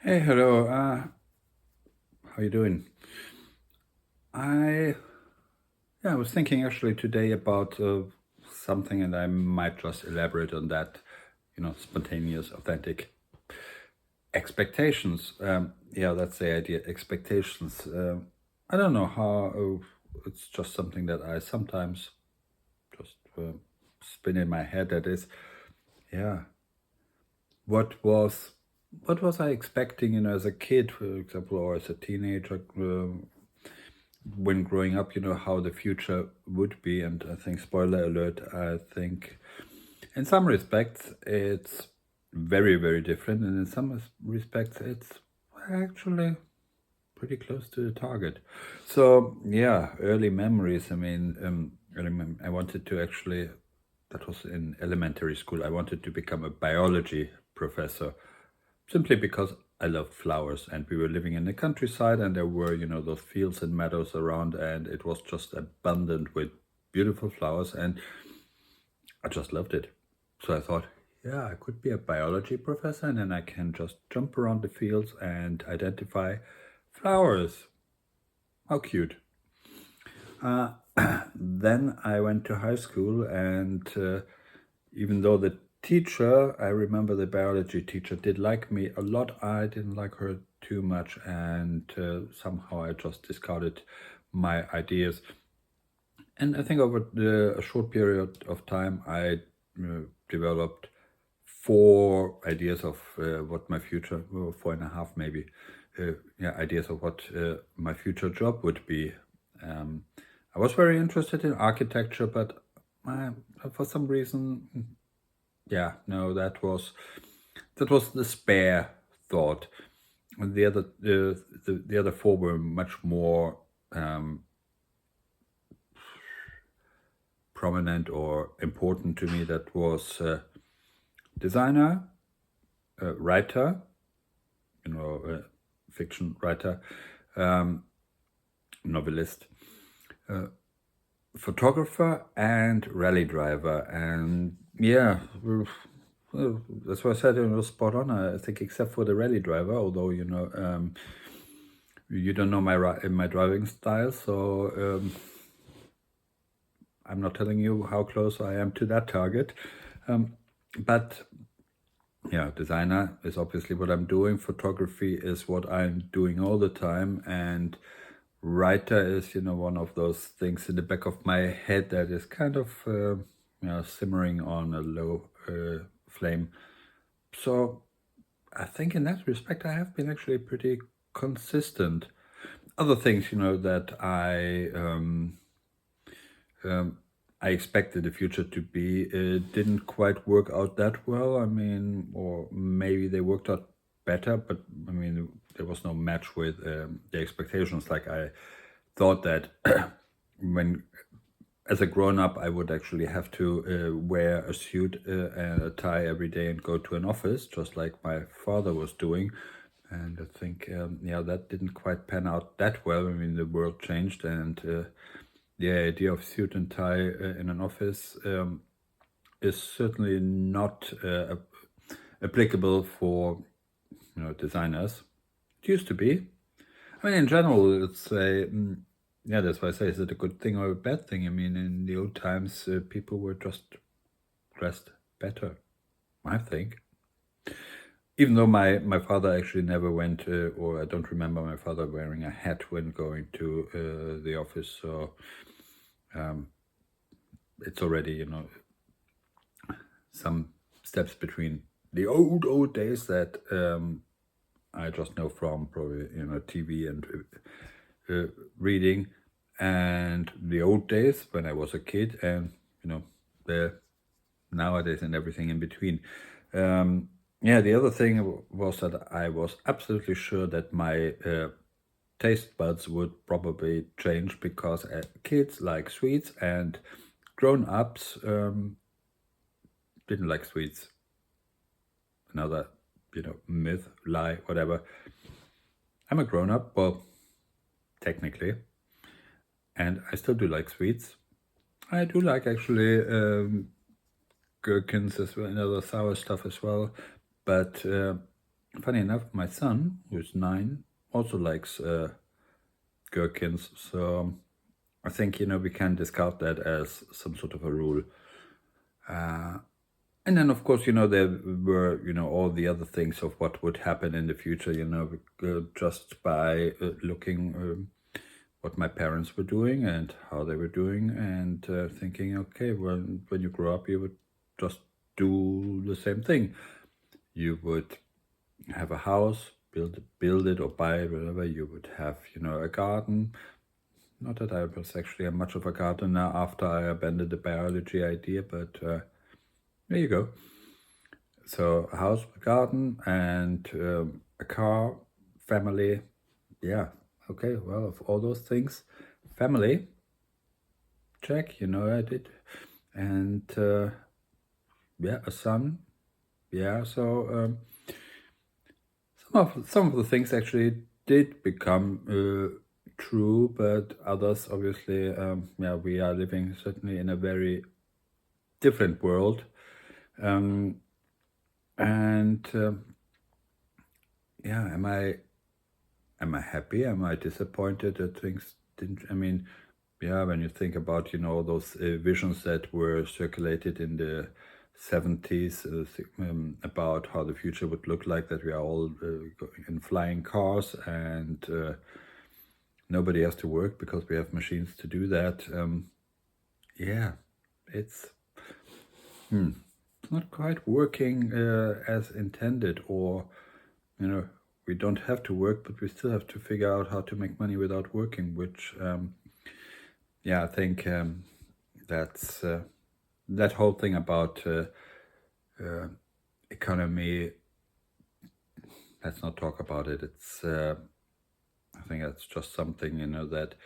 Hey, hello. How you doing? I I was thinking actually today about something, and I might just elaborate on that. Spontaneous, authentic expectations. Yeah, that's the idea. Expectations. I don't know how. It's just something that I sometimes just spin in my head. That is, yeah. What was what was I expecting? As a kid, for example, or as a teenager. When growing up, how the future would be. And I think, spoiler alert, I think in some respects it's very, very different. And in some respects, it's actually pretty close to the target. So, yeah, early memories. I mean, I wanted to actually, that was in elementary school, I wanted to become a biology professor simply because I loved flowers, and we were living in the countryside, and there were, those fields and meadows around, and it was just abundant with beautiful flowers, and I just loved it. So I thought, yeah, I could be a biology professor, and then I can just jump around the fields and identify flowers. How cute. Then I went to high school, and even though the teacher, I remember the biology teacher, did like me a lot, I didn't like her too much, and somehow I just discarded my ideas. And I think over a short period of time, I developed four ideas of what my future, well, four and a half maybe, yeah, ideas of what my future job would be. Um, I was very interested in architecture, but uh, for some reason, yeah, no, that was the spare thought. And the other four were much more prominent or important to me. That was designer, writer, fiction writer, novelist, photographer, and rally driver. And yeah, that's why I said it was spot on. I think, except for the rally driver, although you don't know my driving style, so I'm not telling you how close I am to that target. But yeah, designer is obviously what I'm doing. Photography is what I'm doing all the time, and writer is, one of those things in the back of my head that is kind of, simmering on a low flame. So I think in that respect, I have been actually pretty consistent. Other things, that I expected the future to be, didn't quite work out that well. I mean, or maybe they worked out better, but I mean, there was no match with the expectations. Like, I thought that when, as a grown up, I would actually have to wear a suit and a tie every day and go to an office, just like my father was doing. And I think, yeah, that didn't quite pan out that well. I mean, the world changed, and the idea of suit and tie in an office is certainly not applicable for, designers. It used to be. I mean, in general, it's a yeah. That's why I say, is it a good thing or a bad thing? I mean, in the old times, people were just dressed better, I think. Even though my father actually never went, or I don't remember my father wearing a hat when going to the office. So it's already, some steps between the old days that I just know from probably, TV and reading, and the old days when I was a kid, and the nowadays and everything in between. Yeah, the other thing was that I was absolutely sure that my taste buds would probably change, because kids like sweets, and grown-ups didn't like sweets. Another, myth, lie, whatever. I'm a grown-up, well, technically, and I still do like sweets. I do like, actually, gherkins as well, and other sour stuff as well. But funny enough, my son, who's 9, also likes gherkins. So I think, we can discard that as some sort of a rule. And then, of course, there were, all the other things of what would happen in the future, just by looking what my parents were doing and how they were doing, and thinking, okay, when you grow up, you would just do the same thing. You would have a house, build it or buy it, whatever. You would have, a garden. Not that I was actually much of a gardener after I abandoned the biology idea, but there you go. So a house, a garden, and a car, family. Yeah, okay, well, of all those things, family, check, I did. And yeah, a son. Yeah, so some of the things actually did become true, but others, obviously, yeah, we are living certainly in a very different world. And yeah, am I happy? Am I disappointed that things didn't? I mean, yeah, when you think about those visions that were circulated in the 70s about how the future would look like, that we are all in flying cars and nobody has to work because we have machines to do that. Yeah, it's not quite working as intended, or we don't have to work, but we still have to figure out how to make money without working, which yeah, I think that's that whole thing about economy. Let's not talk about it. It's I think that's just something that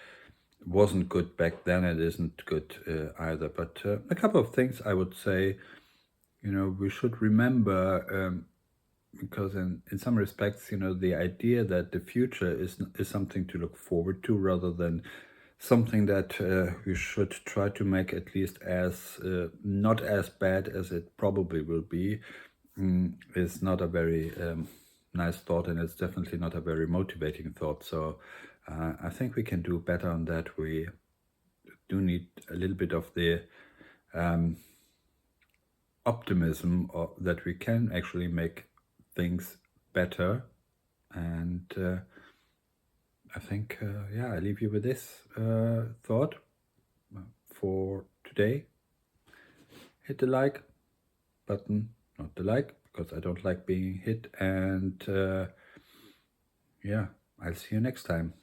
wasn't good back then. It isn't good either. But a couple of things I would say, we should remember, because in some respects, the idea that the future is something to look forward to rather than something that we should try to make at least as not as bad as it probably will be, is not a very nice thought, and it's definitely not a very motivating thought. So I think we can do better on that. We do need a little bit of the optimism that we can actually make things better. And I think, yeah, I leave you with this thought for today. Hit the like button, not the like, because I don't like being hit. And yeah, I'll see you next time.